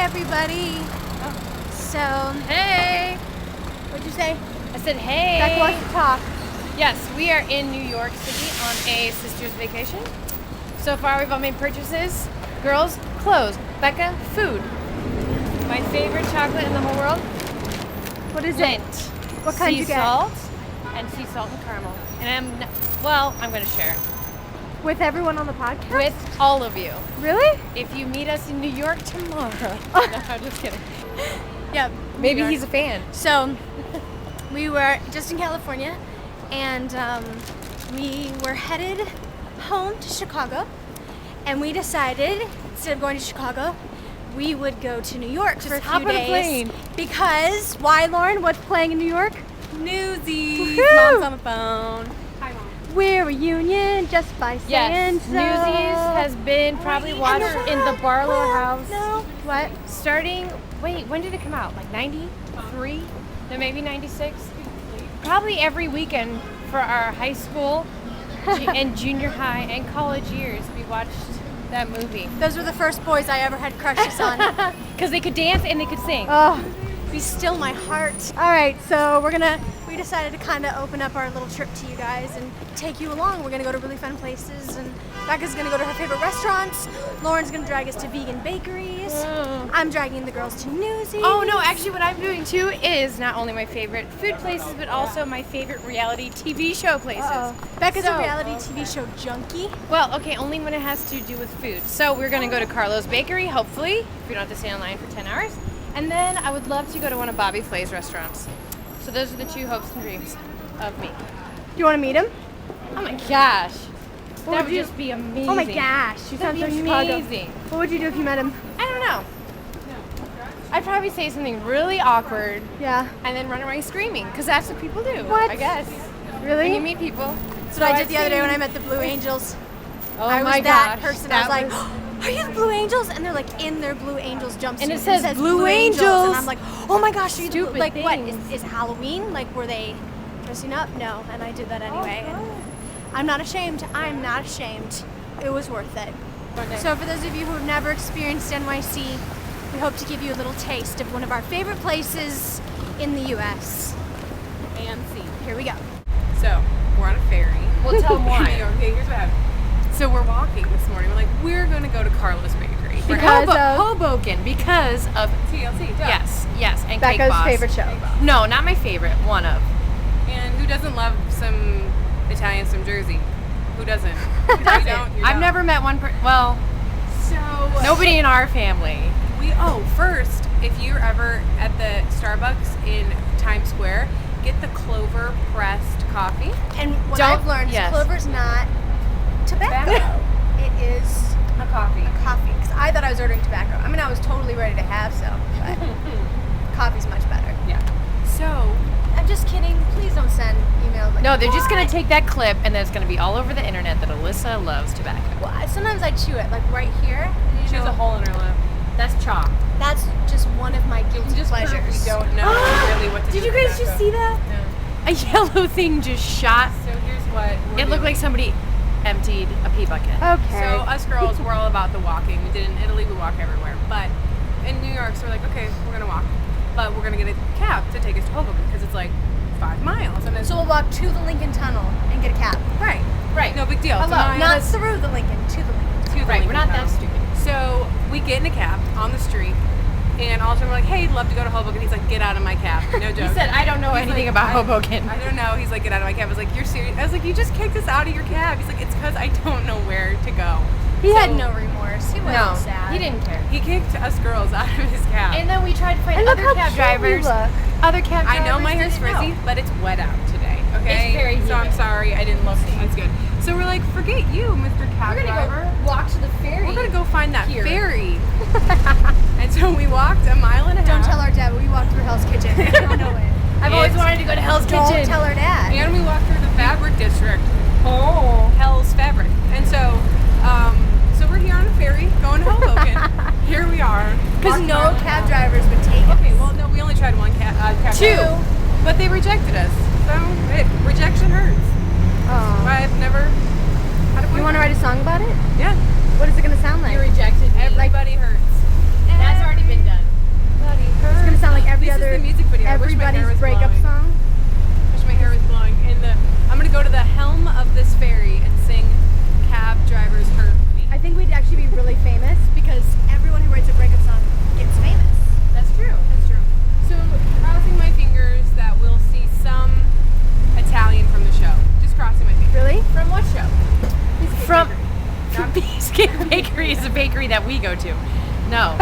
everybody. So, Hey! what'd you say? I said hey! Becca wants to talk. Yes, we are in New York City on a sister's vacation. So far we've all made purchases. Girls, clothes. Becca, food. My favorite chocolate in the whole world? What is Lindt. it? What kind sea you get? salt and sea salt and caramel. And I'm going to share With everyone on the podcast? with all of you. Really? If you meet us in New York tomorrow. No, I'm just kidding. Yeah. Maybe he's a fan. So, we were just in California, and we were headed home to Chicago, and we decided, instead of going to Chicago, we would go to New York for a few hop on a days. plane. Because, why, Lauren? What's playing in New York? Newsies. Woohoo! Mom's on the phone. Hi, Mom. We're a union just by saying Yes, so. Newsies has been probably watched in the Barlow house. No. What? Starting, when did it come out? Like 93? No, maybe 96? Probably every weekend for our high school and junior high and college years, we watched that movie. Those were the first boys I ever had crushes on. Because they could dance and they could sing. Oh, be still my heart. All right, so we decided to kind of open up our little trip to you guys and take you along. We're gonna go to really fun places, and Becca's gonna go to her favorite restaurants. Lauren's gonna drag us to vegan bakeries. I'm dragging the girls to Newsies. Oh no, actually what I'm doing too is not only my favorite food places, but also my favorite reality TV show places. Becca's a So- reality TV show junkie. Well, okay, only when it has to do with food. So we're gonna go to Carlo's Bakery, hopefully, if we don't have to stay online for 10 hours. And then I would love to go to one of Bobby Flay's restaurants. So those are the two hopes and dreams of me. Do you want to meet him? Oh my gosh. What That would would you- just be amazing. Oh my gosh, you sound That'd so be Chicago. amazing. What would you do if you met him? I don't know. I'd probably say something really awkward Yeah. and then run away screaming, because that's what people do, What? I guess. Really? When you meet people. That's what I did the other day when I met the Blue Angels. Oh I was my that gosh. person. I was like, are you the Blue Angels? And they're like in their Blue Angels jumpsuits. And it says Blue And Angels. I'm like, oh my gosh, are you the Stupid Blue? Like, what? things. Is Halloween? Like, were they dressing up? No. And I did that anyway. Oh, And I'm not ashamed. I'm not ashamed. It was worth it. So for those of you who have never experienced NYC, we hope to give you a little taste of one of our favorite places in the U.S. AMC. Here we go. So, we're on a ferry. We'll tell them why. Okay, here's what happened. So, we're walking this morning. We're like, we're going to go to Carlo's Bakery. We're Because of Hoboken, because of TLC. duh. yes, and Cake Becca's Boss. favorite show. No, not my favorite. One of. And who doesn't love some Italians from Jersey? Who doesn't? You don't, you I've don't. never met one. Well, So, nobody in our family. First, if you're ever at the Starbucks in Times Square, get the clover pressed coffee. And what Don't- I've learned yes. is clover's not tobacco. It is A coffee. coffee. Because I thought I was ordering tobacco. I mean, I was totally ready to have some, but coffee's much better. Yeah. So, I'm just kidding. Please don't send emails like No, they're just gonna "What?" take that clip and then it's gonna be all over the internet that Alyssa loves tobacco. Well, sometimes I chew it, like right here. And, she has a hole in her lip. That's chalk. That's just one of my guilty pleasures. We don't know really what to do. Did you with guys just tobacco. see that? No. A yellow thing just shot. So here's what It looked like somebody emptied a pee bucket. Okay. So us girls, we're all about the walking. We did in Italy, we walk everywhere. But in New York, so we're like, okay, we're gonna walk, but we're gonna get a cab to take us to Hoboken because it's like 5 miles. And it's So we'll walk to the Lincoln Tunnel and get a cab. right, no big deal. It's a Hello, mile. not through the Lincoln, to the Lincoln. To the Right, we're Lincoln not that Tunnel. stupid. So we get in a cab on the street, and all of a sudden we're like, hey, love to go to Hoboken. He's like, get out of my cab. No joke. He said, I don't know He's anything like, about I- Hoboken. I don't know. He's like, get out of my cab. I was like, you're serious? I was like, you just kicked us out of your cab. He's like, it's because I don't know where to go. He had So- no remorse. He wasn't No, sad. he didn't care. He kicked us girls out of his cab. And then we tried to find And look other how cab cute we drivers. look. Other cab I drivers. know my hair's didn't know. frizzy, but it's wet out today. Okay, It's very so I'm humid. sorry I didn't look as good. So we're like, forget you, Mr. Cab We're gonna Driver. go walk to the ferry. We're gonna go find that Here. ferry. And so we walked a mile and a half. Don't tell our dad, but we walked through Hell's Kitchen. I don't know it. I've always It's- wanted to go to Hell's Don't Kitchen. tell our dad. And we walked through the fabric district. Oh. Hell's Fabric. And so, so we're here on a ferry going to Hoboken. Here we are. Because walking no around. cab drivers would take us. Okay, well, no, we only tried one cab. Two. But they rejected us. So, rejection hurts. Oh. I've never had a You want to write a song about it? Yeah. What is it going to sound like? You rejected me. Everybody hurts. That's already been done. No.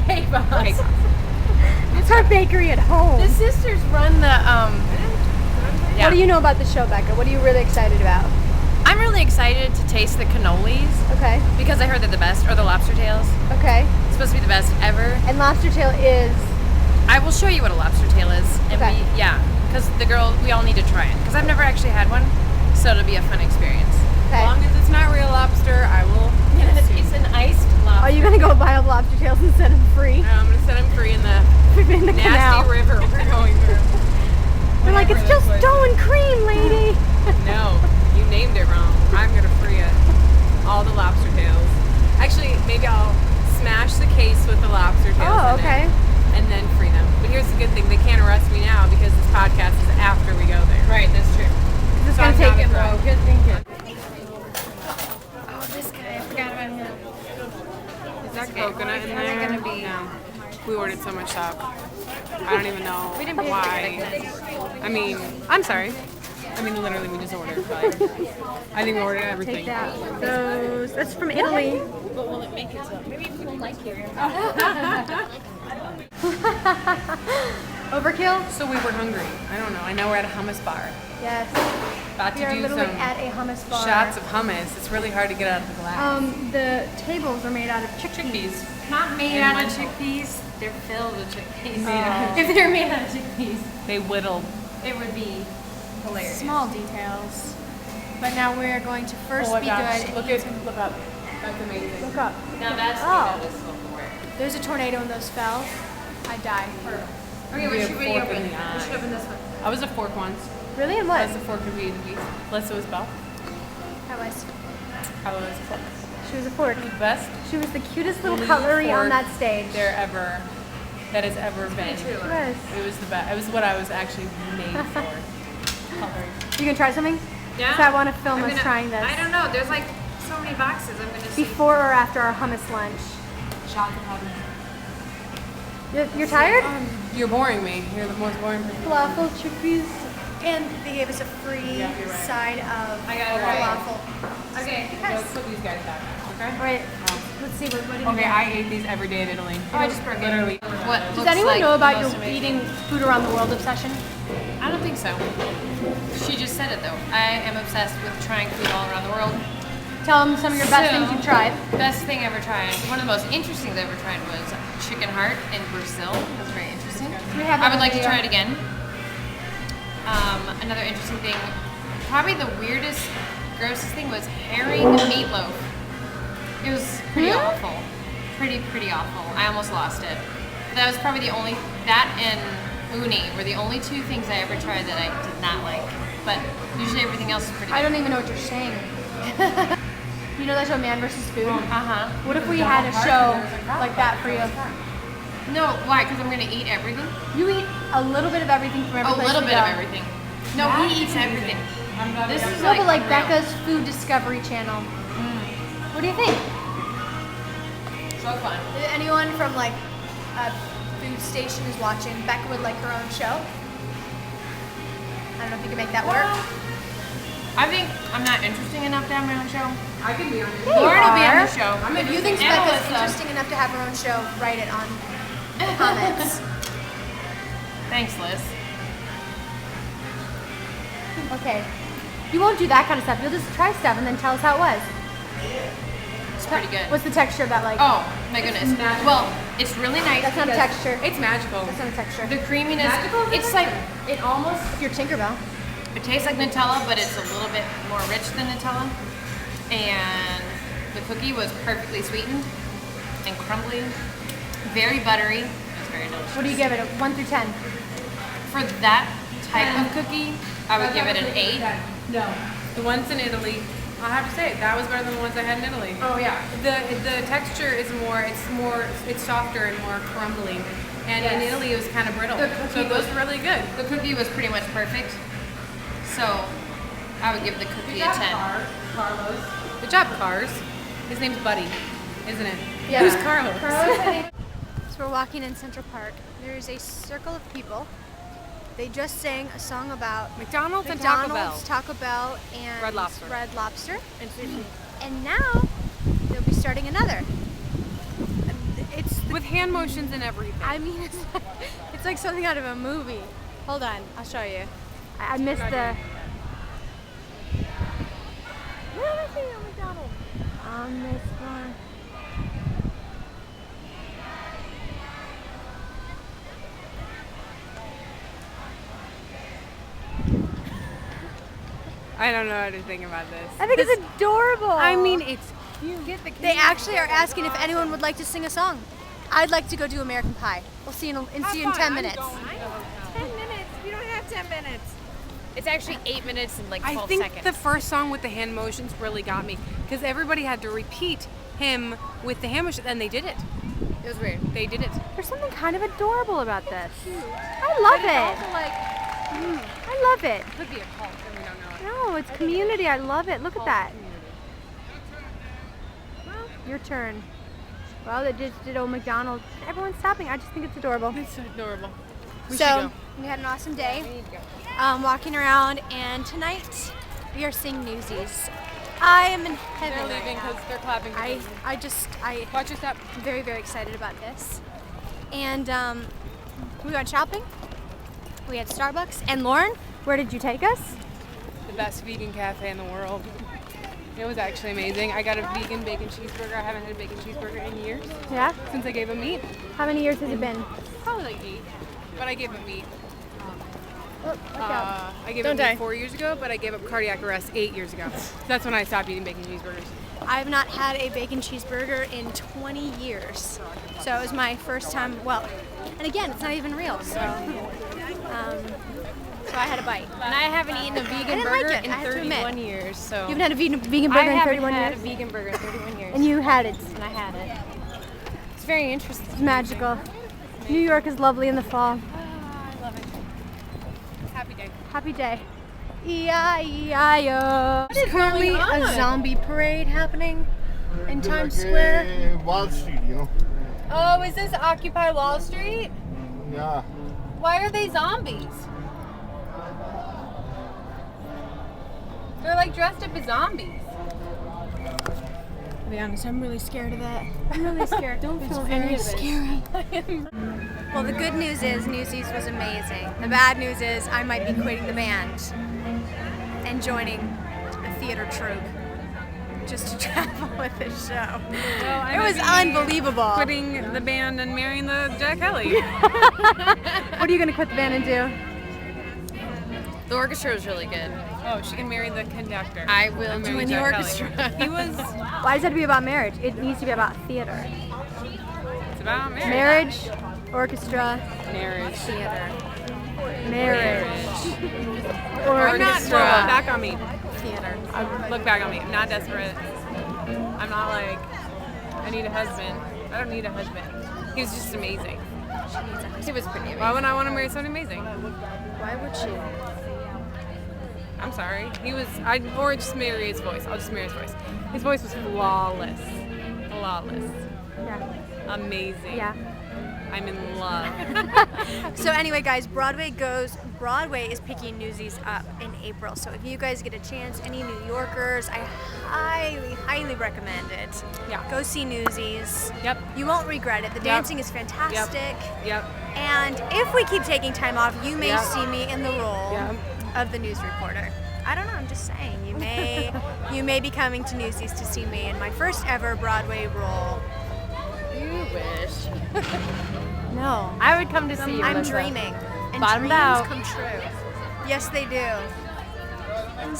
Cake boss. It's our bakery at home. The sisters run the What do you know about the show, Becca? What are you really excited about? I'm really excited to taste the cannolis Okay. because I heard they're the best, or the lobster tails. Okay. It's supposed to be the best ever. And lobster tail is. I will show you what a lobster tail is. And Okay. because we all need to try it. Because I've never actually had one, so it'll be a fun experience. Okay. As long as it's not real lobster, I will. It's an iced lobster. Are you gonna go buy lobster tails and set them free I'm gonna set them free in the in the nasty canal? river we're going through. They're like, Whatever it's just this was. dough and cream, lady. No, you named it wrong. I'm gonna free it. All the lobster tails. Actually, maybe I'll smash the case with the lobster tails Oh, in okay. it, and then free them. But here's the good thing: they can't arrest me now because this podcast is after we go there. Right, that's true. It's So gonna I'm take not it, afraid. bro. Good thinking. Oh, this guy, I forgot about him. Is that Okay. coconut in It's there? probably gonna be- No. We ordered so much stuff. I don't even know We didn't pay for why. it. I mean, I'm sorry. I mean, literally, we just ordered. But I think we ordered everything. Take that. Those. That's from Italy. But will it make it so? Maybe if we don't like you. Overkill? So we were hungry. I don't know. I know we're at a hummus bar. Yes. About We to are do literally some at a hummus bar. shots of hummus. It's really hard to get out of the glass. The tables are made out of chickpeas. Chickpeas. Not made And out of lentil. chickpeas. They're filled with chickpeas. Oh. If they're made out of chickpeas, They whittled. it would be hilarious. Small details. But now we're going to first Oh my be gosh. good. Look up. That's amazing. Look up. Now that's Oh. this will work. There's a tornado and those fell. I died. Okay, We what have should we fork open? in the We eye. should open this one. I was a fork once. Really? And I what? was a fork could be the piece. Melissa was Belle. That was. I was a fork. She was a fork. The best She was the cutest little blue cutlery on fork that stage. there ever that has ever been. She was. It was the best. It was what I was actually made for. Cutlery. You can try something? Yeah. So I want to film I'm us gonna- trying this. I don't know. There's like so many boxes. I'm gonna see. Before or after our hummus lunch. Shots of hummus. You're tired? You're boring me. You're the most boring person. Falafel chickpeas. And they gave us a free Yeah, you're right. side of I got it right. falafel. Okay. Let's put these guys back. Okay. All right. Let's see. What do you Okay, get? I ate these every day in Italy. Oh, I just broke it. Literally. What? Does looks anyone like know about the your most amazing- eating food around the world obsession? I don't think so. She just said it though. I am obsessed with trying food all around the world. Tell them some of your best So, things you've tried. Best thing I ever tried. One of the most interesting things I ever tried was chicken heart in Brazil. That was very interesting. We have I that would like to video. try it again. Another interesting thing, probably the weirdest, grossest thing was herring meatloaf. It was pretty awful. Pretty awful. I almost lost it. That was probably the only, that and uni were the only two things I ever tried that I did not like. But usually everything else is pretty I good. don't even know what you're saying. You know that show Man vs. Food? Uh-huh. What if we had a show like that for you? No, why? Because I'm going to eat everything? You eat a little bit of everything from every A place little we bit go. of everything. No, he eats everything. This is No, but like unreal. Becca's Food Discovery Channel. What do you think? So fun. Anyone from like a food station who's watching, Becca would like her own show. I don't know if you can make that work. I think I'm not interesting enough to have my own show. I can be on it. Yeah, you Lauren will be on are. the show. If you think And Becca's Melissa. interesting enough to have her own show, write it on the comments. Thanks, Liz. Okay. You won't do that kind of stuff. You'll just try stuff and then tell us how it was. It's pretty good. What's the texture of that like? Oh my goodness. Well, it's really nice. That's not a because texture. It's magical. That's not a texture. The creaminess. It's like it almost. Your Tinkerbell. It tastes like Nutella, but it's a little bit more rich than Nutella. And the cookie was perfectly sweetened and crumbly, very buttery. It was very delicious. What do you give it? A 1 through 10? For that type of cookie, I would give it an 8. No. The ones in Italy, I have to say, that was better than the ones I had in Italy. Oh yeah. The texture is it's softer and more crumbly. And in Yes. Italy it was kind of brittle. The cookie So those was- were really good. The cookie was pretty much perfect. So I would give the cookie a 10. Carlos. Good job, Cars. His name's Buddy, isn't it? Yeah. Who's Carlos? So we're walking in Central Park. There's a circle of people. They just sang a song about McDonald's and Taco Bell. McDonald's, Taco Bell, and Red Lobster. Red Lobster. And sushi. And now they'll be starting another. with hand motions and everything. I mean, it's like something out of a movie. Hold on, I'll show you. I missed the. Where am I seeing on McDonald's? On this one. I don't know how to think about this. I think it's adorable. I mean, it's cute. Get the They actually are asking if anyone would like to sing a song. I'd like to go do American Pie. We'll see you see you in 10 minutes. 10 minutes. We don't have 10 minutes. It's actually 8 minutes and like 12 I think seconds. the first song with the hand motions really got me because everybody had to repeat him with the hand motions, and they did it. It was weird. They did it. There's something kind of adorable about this. I love it. Also, like, I love it. could be a cult, and we don't know it. No, it's community. I love it. Look at that. Well, Your turn. Well, they just did old McDonald's. Everyone's stopping. I just think it's adorable. it's so adorable. We should So go. we had an awesome We day need to go. walking around, and tonight we are seeing Newsies. I am in heaven They're right leaving now. because they're clapping. I Watch your step. I'm very, very excited about this. And we went shopping. We had Starbucks. And Lauren, where did you take us? The best vegan cafe in the world. It was actually amazing. I got a vegan bacon cheeseburger. I haven't had a bacon cheeseburger in years Yeah? since I gave him meat. How many years has it been? Probably like 8. But I gave him meat. Oh, watch out. I gave Don't him die. meat 4 years ago, but I gave up cardiac arrest 8 years ago. That's when I stopped eating bacon cheeseburgers. I've not had a bacon cheeseburger in 20 years. So it was my first time, well, and again, it's not even real, so I had a bite. And I haven't eaten a I vegan didn't burger like it, in I have to admit. 31 years. So You haven't had a vegan I burger in haven't 31 had years? a vegan burger in 31 years. And you had it. And I had it. It's very interesting. It's magical. New York is lovely in the fall. I love it. Happy day. Happy day. E-I-E-I-O. There's currently a zombie parade happening in Times Square. Wall Street, you know. Oh, is this Occupy Wall Street? Yeah. Why are they zombies? They're like dressed up as zombies. To be honest, I'm really scared of that. I'm really scared. Don't feel any very of it. scary. Well, the good news is Newsies was amazing. The bad news is I might be quitting the band and joining a theater troupe just to travel with this show. I It was might be unbelievable. Quitting the band and marrying the Jack Kelly. What are you gonna quit the band and do? The orchestra was really good. Oh, she can marry the conductor. I will And marry join the Jack orchestra. Kelly. He was. Why does it have to be about marriage? It needs to be about theater. It's about marriage. Marriage, orchestra, Marriage. theater. Marriage. Or not. Orchestra. Look back on me. Theater. Look back on me. I'm not desperate. I'm not like I need a husband. I don't need a husband. He was just amazing. He was pretty amazing. Why would I want to marry someone amazing? Why would she? I'm sorry. He was. Or just marry his voice. I'll just marry his voice. His voice was flawless. Flawless. Yeah. Amazing. Yeah. I'm in love. So anyway, guys, Broadway is picking Newsies up in April. So if you guys get a chance, any New Yorkers, I highly, highly recommend it. Yeah. Go see Newsies. Yep. You won't regret it. The dancing is fantastic. Yep. And if we keep taking time off, you may Yep. see me in the role Yep. of the news reporter. I don't know, I'm just saying. You may be coming to Newsies to see me in my first ever Broadway role. You wish. No. I would come to see you. I'm Melissa. dreaming. And Bottomed dreams out. come true. Yes, they do. And